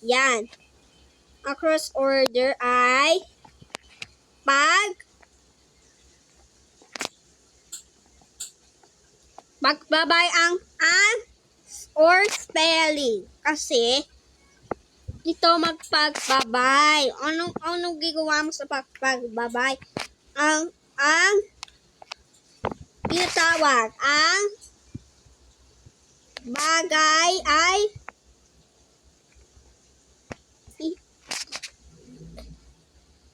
Yan. Ang cross order ay pagbabay ang or spelling. Kasi, ito magpagbabay. Anong gagawa mo sa pagbabay? Ang tinatawag, ang bagay ay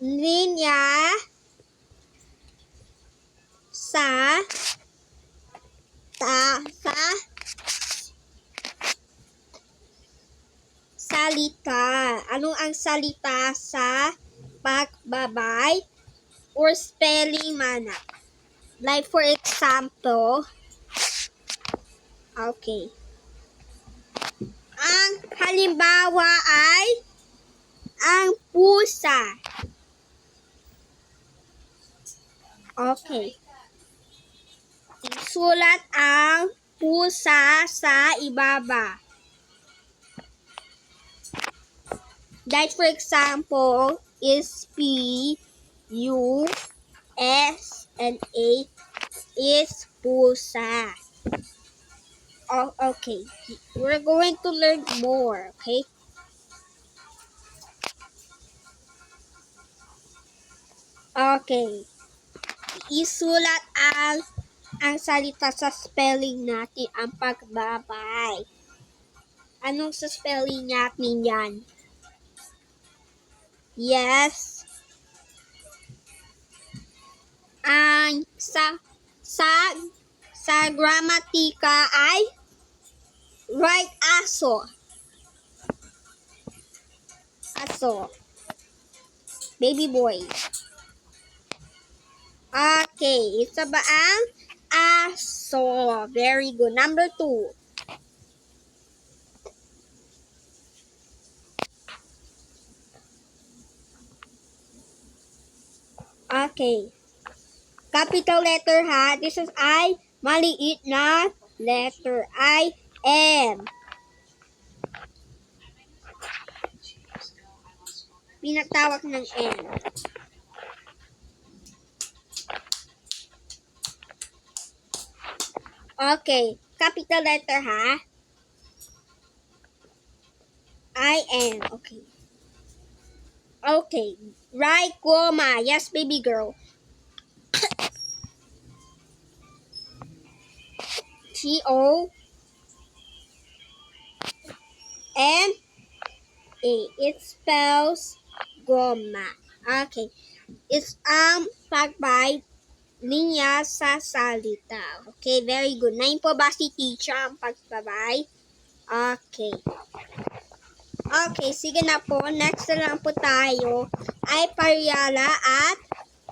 linya sa salita. Anong ang salita sa pagbabay or spelling manner? Like for example, okay. Ang halimbawa ay ang pusa. Okay. Isulat ang pusa sa ibaba. Like for example, is P, U, S, and A is pusa. Oh, okay. We're going to learn more, okay? Okay. Isulat ang salita sa spelling natin, ang pagbabay. Anong sa spelling natin yan? Yes. Ang sa gramatika ay right aso. Aso. Baby boy. Okay, isa ba ang aso? Very good. Number 2. Okay. Capital letter ha. This is I. Maliit na letter I. M. Pinatawag ng M. Okay. Capital letter ha. I am. Okay. Okay. Right, comma. Yes, baby girl. T-O-M-A. It spells goma. Okay. It's pagbay linya sa salita. Okay, very good. 9 po ba si teacher ang pagbabay? Okay. Okay, sige na po. Next na lang po tayo ay paryala at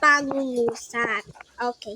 pangungusap. Okay.